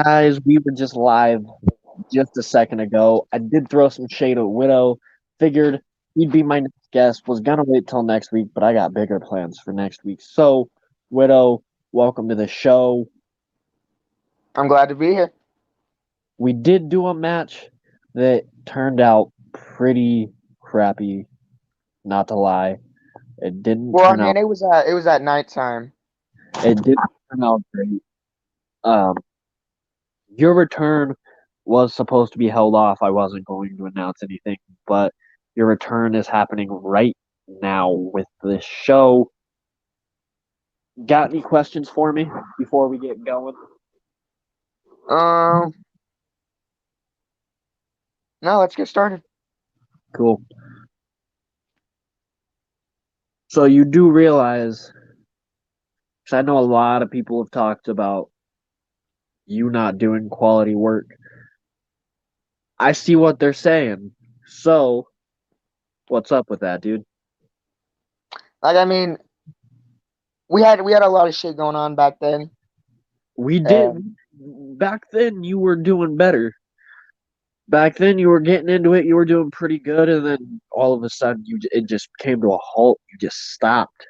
Guys, we were just live just a second ago. I did throw some shade at Widow. Figured he'd be my next guest. Was gonna wait till next week, but I got bigger plans for next week. So, Widow, welcome to the show. I'm glad to be here. We did do a match that turned out pretty crappy, not to lie. It didn't Well, I turn out mean, it was at nighttime. it didn't turn out great. Um, your return was supposed to be held off. I wasn't going to announce anything, but your return is happening right now with this show. Got any questions for me before we get going? Um, no, let's get started. Cool. So you do realize, because I know a lot of people have talked about you not doing quality work. I see what they're saying. So, what's up with that, dude? Like, I mean, we had a lot of shit going on back then. We did And back then. You were doing better. Back then, you were getting into it. You were doing pretty good, and then all of a sudden, it just came to a halt. You just stopped.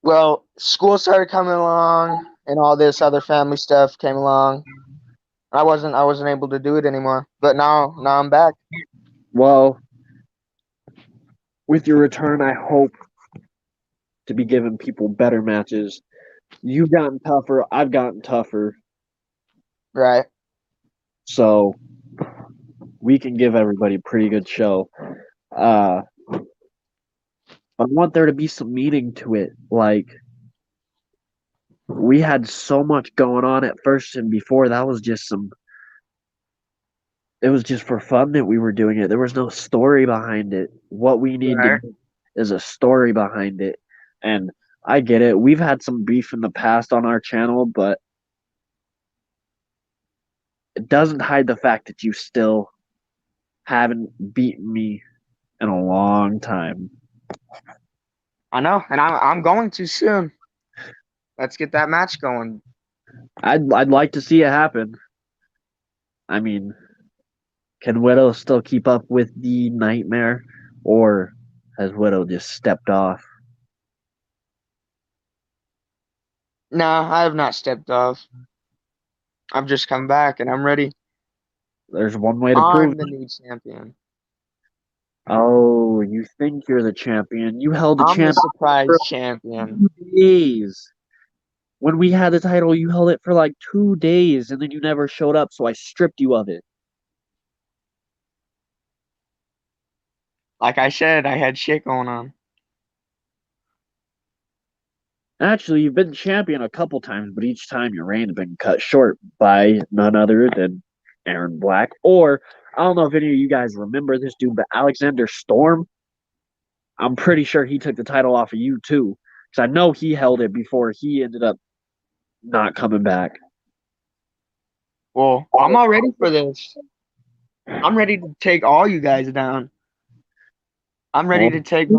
well, school started coming along, and all this other family stuff came along. I wasn't able to do it anymore. But now I'm back. Well, with your return, I hope to be giving people better matches. You've gotten tougher. I've gotten tougher. Right. So we can give everybody a pretty good show. Uh, but I want there to be some meaning to it. Like, we had so much going on at first, and before that was just it was just for fun that we were doing it. There was no story behind it. What we need to Right. do is a story behind it. And I get it. We've had some beef in the past on our channel, but it doesn't hide the fact that you still haven't beaten me in a long time. I know, and I'm going to soon. Let's get that match going. I'd like to see it happen. I mean, can Widow still keep up with the nightmare, or has Widow just stepped off? No, I have not stepped off. I've just come back, and I'm ready. There's one way to prove I'm the it. new champion. Oh, you think you're the champion? You held the I'm the champion for surprise champion. 2 days. When we had the title, you held it for like 2 days, and then you never showed up, so I stripped you of it. Like I said, I had shit going on. Actually, you've been champion a couple times, but each time your reign's been cut short by none other than Aaron Black. Or, I don't know if any of you guys remember this dude, but Alexander Storm. I'm pretty sure he took the title off of you too. Because I know he held it before he ended up not coming back. Well, I'm all ready for this. I'm ready to take all you guys down. I'm ready Well, to take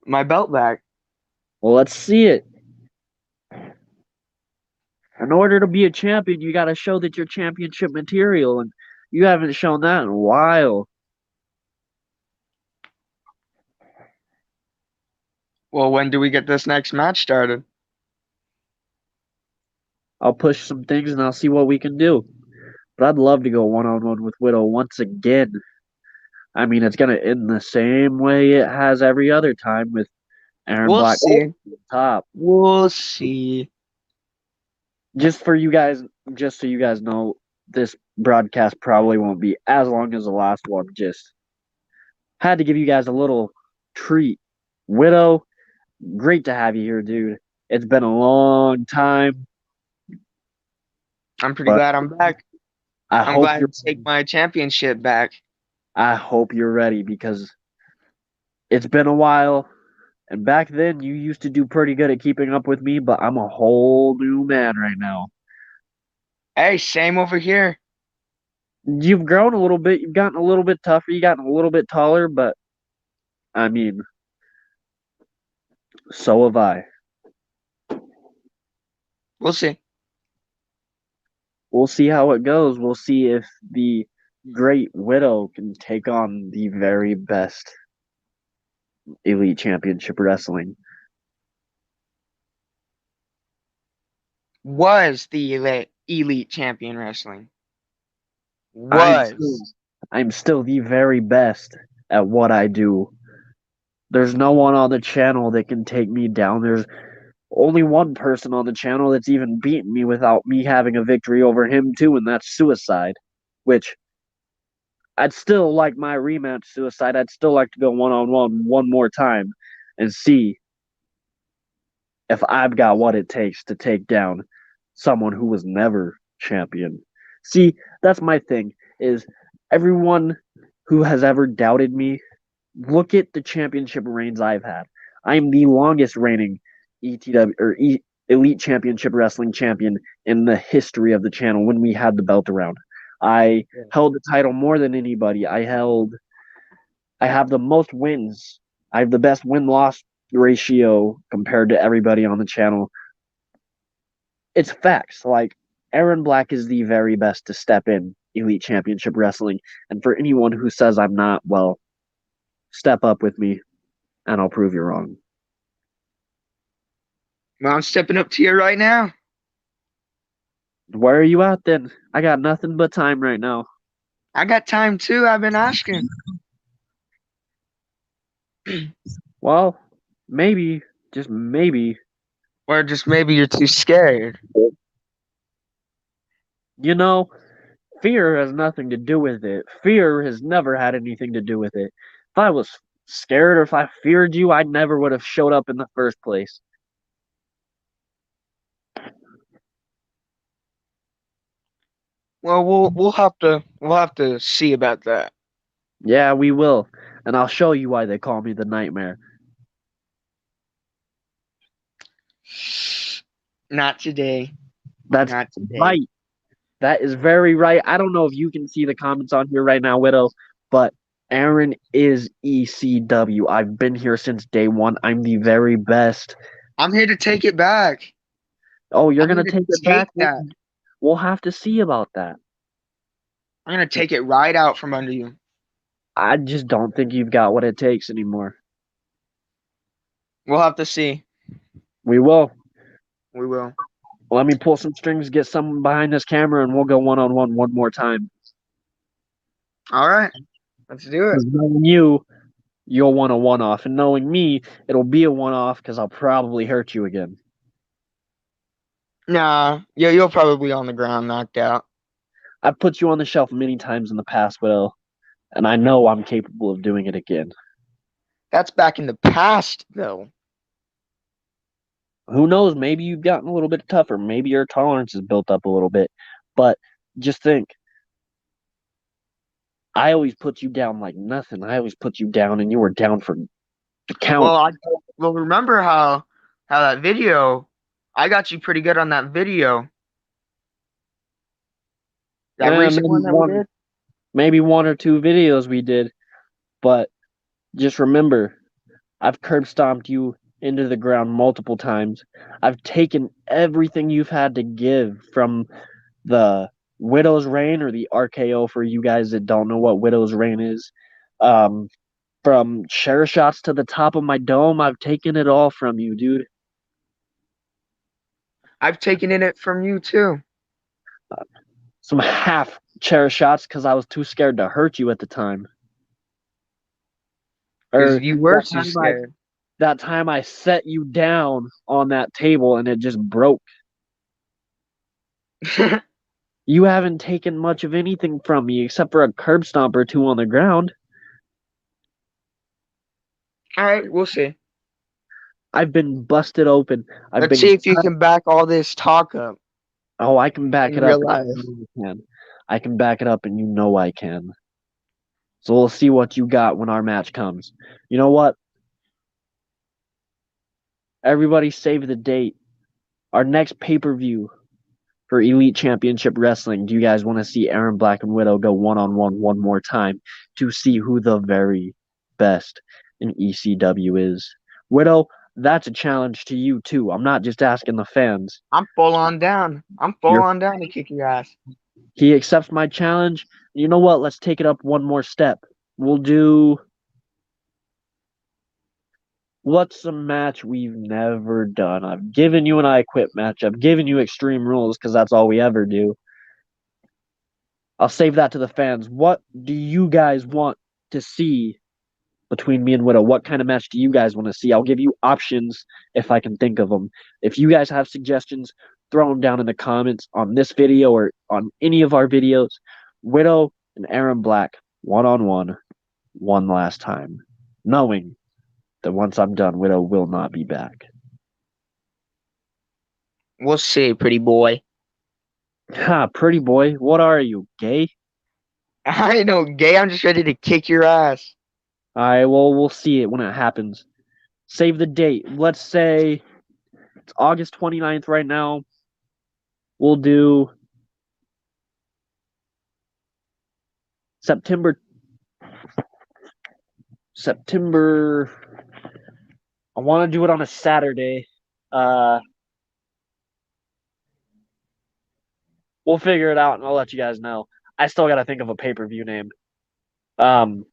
my belt back. well, let's see it. In order to be a champion, you got to show that you're championship material, and you haven't shown that in a while. Well, when do we get this next match started? I'll push some things and I'll see what we can do. But I'd love to go one on one with Widow once again. I mean, it's gonna end the same way it has every other time with Aaron We'll Black at see. the top. We'll see. Just for you guys, just so you guys know, this broadcast probably won't be as long as the last one. Just had to give you guys a little treat. Widow, great to have you here, dude. It's been a long time, I'm pretty but glad I'm back. I I'm hope you're glad to take my championship back. I hope you're ready because it's been a while. And back then, you used to do pretty good at keeping up with me, but I'm a whole new man right now. Hey, same over here. You've grown a little bit. You've gotten a little bit tougher. You've gotten a little bit taller, but I mean, so have I. We'll see. we'll see how it goes. We'll see if the Great Widow can take on the very best Elite Championship Wrestling. Was the elite champion wrestling. I'm still, Was. I'm still the very best at what I do. There's no one on the channel that can take me down. There's only one person on the channel that's even beaten me without me having a victory over him too, and that's Suicide. Which I'd still like my rematch, Suicide. I'd still like to go one more time and see if I've got what it takes to take down someone who was never champion. See, that's my thing, is everyone who has ever doubted me, look at the championship reigns I've had. I am the longest reigning Elite Championship Wrestling champion in the history of the channel when we had the belt around. I Yeah. held the title more than anybody. I have the most wins. I have the best win loss ratio compared to everybody on the channel. It's facts. Like Aaron Black is the very best to step in Elite Championship Wrestling. And for anyone who says I'm not, well, step up with me and I'll prove you wrong. Well, I'm stepping up to you right now. Where are you at then? I got nothing but time right now. I got time too. I've been asking. Well, maybe, just maybe, Or just maybe you're too scared. you know, fear has nothing to do with it. Fear has never had anything to do with it. If I was scared or if I feared you, I never would have showed up in the first place. Well, we'll have to see about that. Yeah, we will. And I'll show you why they call me the Nightmare. Not today. That's Not today. right. That is very right. I don't know if you can see the comments on here right now, Widow, but Aaron is ECW. I've been here since day one. I'm the very best. I'm here to take it back. Oh, you're I'm gonna here to take it take back? that. We'll have to see about that. I'm gonna take it right out from under you. I just don't think you've got what it takes anymore. We'll have to see. We will. We will. Let me pull some strings, get someone behind this camera, and we'll go one more time. All right. Let's do it. Because knowing you, you'll want a one off, and knowing me, it'll be a one off because I'll probably hurt you again. Nah, you'll probably be on the ground knocked out. I've put you on the shelf many times in the past, Will, and I know I'm capable of doing it again. That's back in the past, though. Who knows? Maybe you've gotten a little bit tougher. Maybe your tolerance is built up a little bit. But just think, I always put you down like nothing. I always put you down, and you were down for the count. Well, remember how that video? I got you pretty good on that video. That Yeah, recent one that we did. maybe one or two videos we did. But just remember, I've curb stomped you into the ground multiple times. I've taken everything you've had to give from the Widow's Reign or the RKO for you guys that don't know what Widow's Reign is. Um, from chair shots to the top of my dome, I've taken it all from you, dude. I've taken it from you too. Some half chair shots because I was too scared to hurt you at the time. Because Or you were that too time I scared. that time I set you down on that table and it just broke. You haven't taken much of anything from me except for a curb stomp or two on the ground. All right, we'll see. I've been busted open. I've Let's been see if you cut. can back all this talk up Oh, I can back in it up. real And life. you know I can. I can back it up, and you know I can. So we'll see what you got when our match comes. You know what? Everybody save the date. Our next pay-per-view for Elite Championship Wrestling. Do you guys want to see Aaron Black and Widow go one-on-one one more time to see who the very best in ECW is? Widow, That's a challenge to you too. I'm not just asking the fans. I'm full on down. I'm full You're on down to kick your ass. He accepts my challenge. You know what? Let's take it up one more step. We'll do what's a match we've never done? I've given you an I Quit match. I've given you Extreme Rules because that's all we ever do. I'll save that to the fans. What do you guys want to see between me and Widow? What kind of match do you guys want to see? I'll give you options if I can think of them. If you guys have suggestions, throw them down in the comments on this video or on any of our videos. Widow and Aaron Black, one on one last time, knowing that once I'm done, Widow will not be back. We'll see, pretty boy. Ha, pretty boy, what are you, gay? I ain't no gay. I'm just ready to kick your ass. All right, well, we'll see it when it happens. Save the date. Let's say it's August 29th right now. We'll do September. September. I want to do it on a Saturday. Uh, we'll figure it out and I'll let you guys know. I still got to think of a pay-per-view name. Um,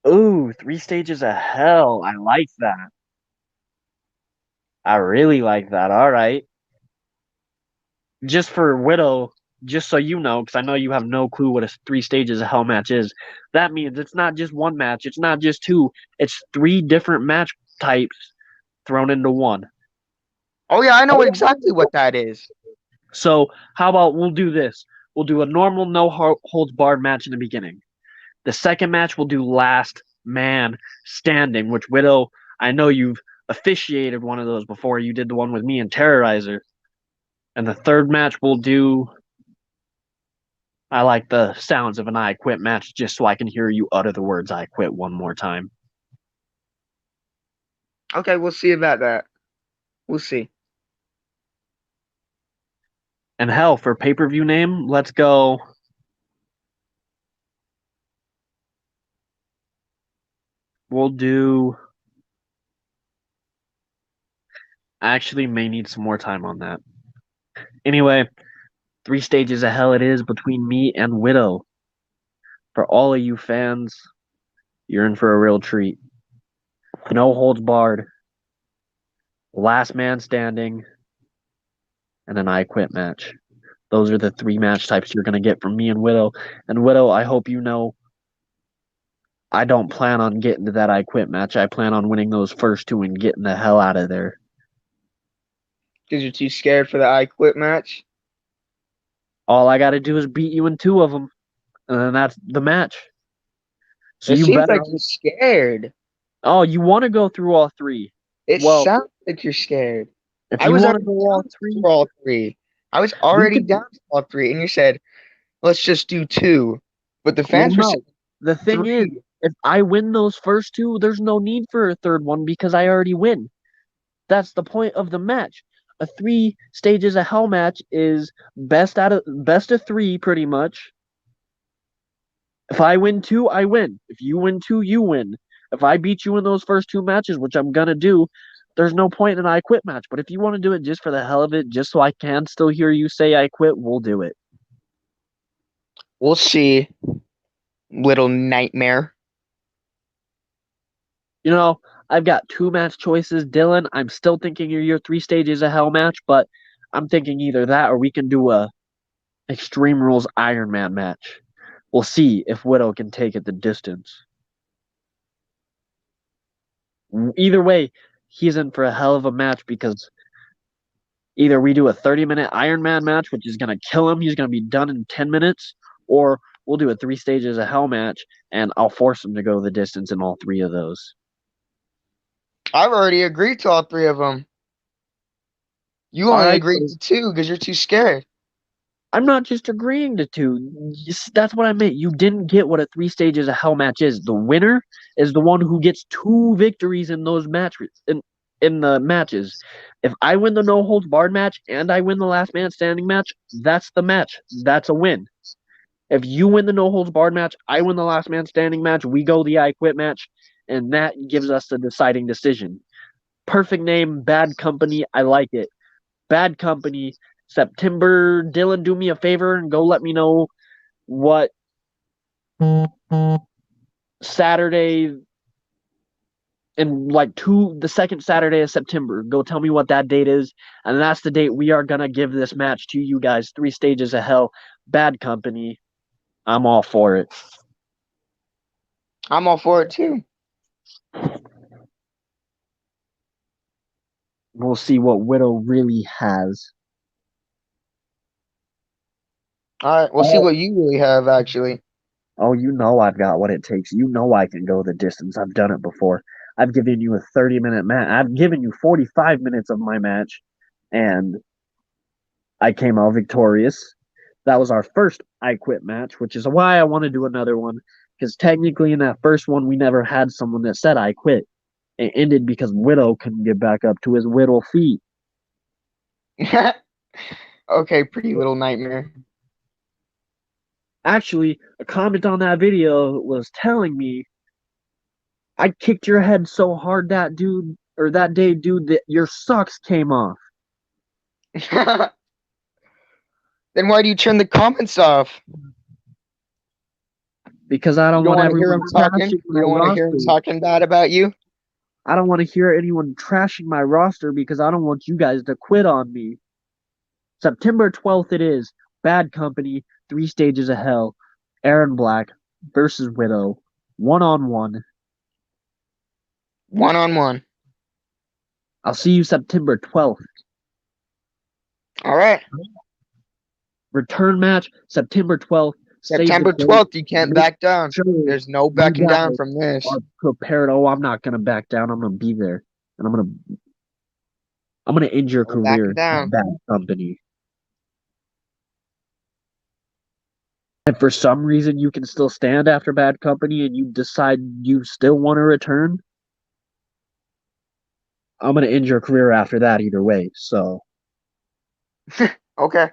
ooh, Three Stages of Hell. I like that. I really like that. All right. Just for Widow, just so you know, because I know you have no clue what a Three Stages of Hell match is. That means it's not just one match. It's not just two. It's three different match types thrown into one. Oh yeah, I know exactly what that is. So how about we'll do this? We'll do a normal no holds barred match in the beginning. The second match we'll do last man standing, which Widow, I know you've officiated one of those before. You did the one with me and Terrorizer. And the third match we'll do. I like the sounds of an I Quit match just so I can hear you utter the words I quit one more time. Okay, we'll see about that. We'll see. And hell, for pay per view name, let's go. We'll do. I actually may need some more time on that. Anyway, Three Stages of Hell it is between me and Widow. For all of you fans, you're in for a real treat. No holds barred, last man standing, and an I Quit match. Those are the three match types you're going to get from me and Widow. And Widow, I hope you know I don't plan on getting to that I Quit match. I plan on winning those first two and getting the hell out of there. Because you're too scared for the I Quit match? All I got to do is beat you in two of them, and then that's the match. So It you seems better. like you're scared. Oh, you want to go through all three? It Well, sounds like you're scared. if I you was want to already go all down three, for all three. I was we already could. down to all three, and you said, let's just do two. But the Well, fans were no. saying The thing is, three. if I win those first two, there's no need for a third one because I already win. That's the point of the match. A three stages of hell match is best of three, pretty much. If I win two, I win. If you win two, you win. If I beat you in those first two matches, which I'm gonna do, there's no point in an I quit match. But if you want to do it just for the hell of it, just so I can still hear you say I quit, we'll do it. We'll see, little nightmare. You know, I've got two match choices, Dylan. I'm still thinking your three stages of hell match, but I'm thinking either that or we can do a Extreme Rules Iron Man match. We'll see if Widow can take it the distance. Either way, he's in for a hell of a match because either we do a 30-minute Iron Man match, which is going to kill him, he's going to be done in 10 minutes, or we'll do a three stages of hell match and I'll force him to go the distance in all three of those. I've already agreed to all three of them. You All only right, agreed to two because you're too scared. I'm not just agreeing to two. That's what I meant. You didn't get what a three stages of hell match is. The winner is the one who gets two victories in those matches in the matches. If I win the no holds barred match and I win the last man standing match, that's the match. That's a win. If you win the no holds barred match, I win the last man standing match, we go the I quit match, and that gives us the deciding decision. Perfect name, Bad Company. I like it. Bad Company, September. Dylan, do me a favor and go let me know what Saturday and like the second Saturday of September. Go tell me what that date is, and that's the date we are gonna give this match to you guys. 3 Stages of Hell, Bad Company. I'm all for it. I'm all for it too. We'll see what Widow really has. All right, we'll see what you really have actually. Oh, you know I've got what it takes. You know I can go the distance. I've done it before. I've given you a 30-minute match. I've given you 45 minutes of my match, and I came out victorious. That was our first I Quit match, which is why I want to do another one. Because technically, in that first one, we never had someone that said I quit. It ended because Widow couldn't get back up to his Widow feet. Okay, pretty little nightmare. Actually, a comment on that video was telling me I kicked your head so hard that day, dude, that your socks came off. Then why do you turn the comments off? Because I You don't don't want want to hear everyone him talking? trashing You my don't want to hear him roster. talking bad about you? I don't want to hear anyone trashing my roster because I don't want you guys to quit on me. September 12th it is. Bad Company, 3 Stages of Hell. Aaron Black versus Widow. 1-on-1. One-on-one. I'll see you September 12th. All right. Return match, September 12th. Save the September date. 12th, you can't Make back down. sure There's no you backing down guys from this. are prepared. Oh, I'm not gonna back down. I'm gonna be there, and I'm gonna end your No backing career down. at Bad Company. And for some reason you can still stand after Bad Company, and you decide you still want to return, I'm gonna end your career after that either way. So, Okay.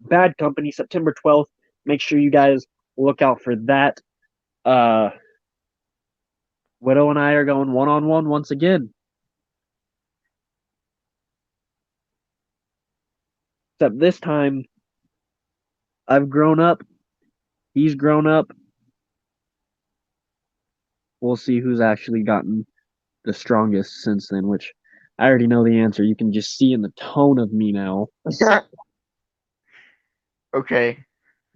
Bad Company, September 12th. Make sure you guys look out for that. Uh, Widow and I are going 1-on-1 once again. Except this time, I've grown up. He's grown up. We'll see who's actually gotten the strongest since then, which I already know the answer. You can just see in the tone of me now. Okay.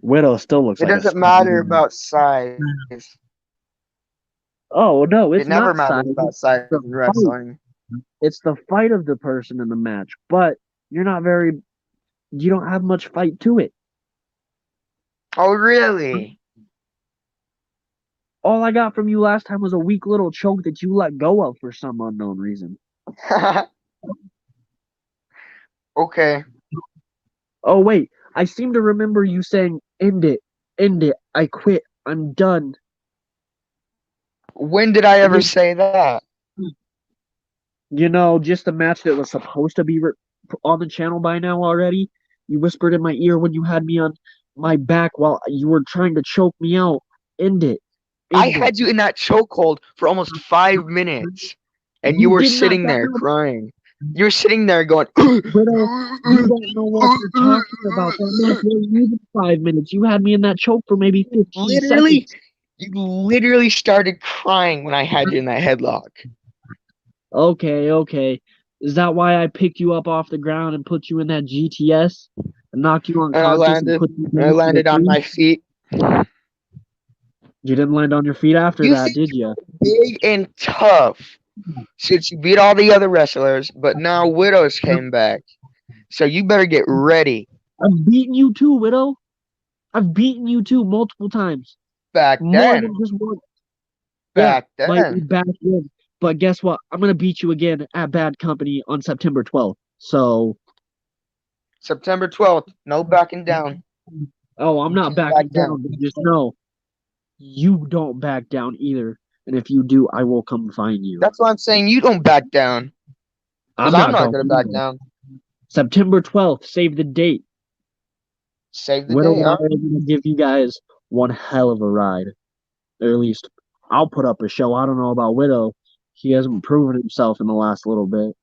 Widow still looks It like a doesn't strong matter woman. about size. Oh no, It it's never not matters size. about size The in fight. wrestling. It's the fight of the person in the match, but you're not very. You don't have much fight to it. Oh, really? All I got from you last time was a weak little choke that you let go of for some unknown reason. Okay. Oh wait, I seem to remember you saying, end it, I quit, I'm done." When did I And ever then, say that? just the match that was supposed to be on the channel by now already. You whispered in my ear when you had me on my back while you were trying to choke me out. End it. I End it. had you in that chokehold for almost 5 minutes, and you You were did not sitting that there much. crying. You were sitting there going, Widow, you don't know what you're talking about. That match wasn't even 5 minutes. You had me in that choke for maybe 15 literally, seconds. you literally started crying when I had you in that headlock. Okay, okay. Is that why I picked you up off the ground and put you in that GTS and knocked you And I unconscious and landed. put you And I down to the landed on tree? my feet. You didn't land on your feet after You that, think did you? you're big and tough since you beat all the other wrestlers, but now Widows came back. So you better get ready. I've beaten you too, Widow. I've beaten you too multiple times. Back More than then. just one. Yeah, Back might be then. back in. But guess what? I'm gonna beat you again at Bad Company on September 12th. So, September 12th. No backing down. oh, I'm You not can't back backing down. down, but just know you don't back down either. And if you do, I will come find you. That's why I'm saying you don't back down. Because I'm I'm not not going going to back either. down. September 12th, save the date. Save the Widow day, and I huh? are going to give you guys one hell of a ride. Or at least I'll put up a show. I don't know about Widow. He hasn't proven himself in the last little bit.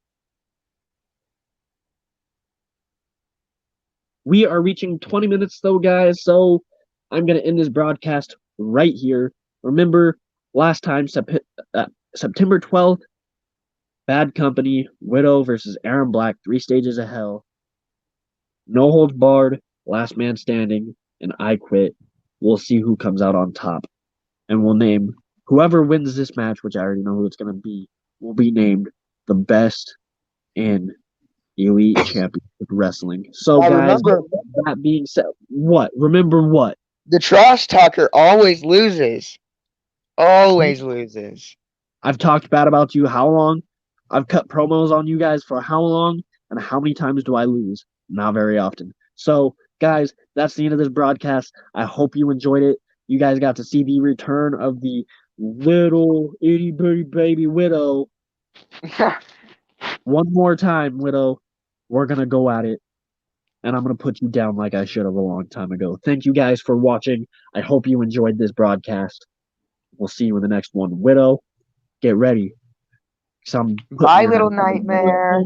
We are reaching 20 minutes though, guys, so I'm going to end this broadcast right here. Remember, last time, September 12th, Bad Company, Widow versus Aaron Black, 3 stages of hell. No holds barred, last man standing, and I quit. We'll see who comes out on top. And we'll name whoever wins this match, which I already know who it's going to be, will be named the best in Elite Championship Wrestling. So, Now guys, remember, that being said, what? Remember what? the trash talker always loses. Always loses. I've talked bad about you how long? I've cut promos on you guys for how long? And how many times do I lose? Not very often. So, guys, that's the end of this broadcast. I hope you enjoyed it. You guys got to see the return of the little itty bitty baby Widow. One more time, Widow. We're going to go at it. And I'm going to put you down like I should have a long time ago. Thank you guys for watching. I hope you enjoyed this broadcast. We'll see you in the next one. Widow, get ready. 'Cause I'm putting Bye, your little name. nightmare.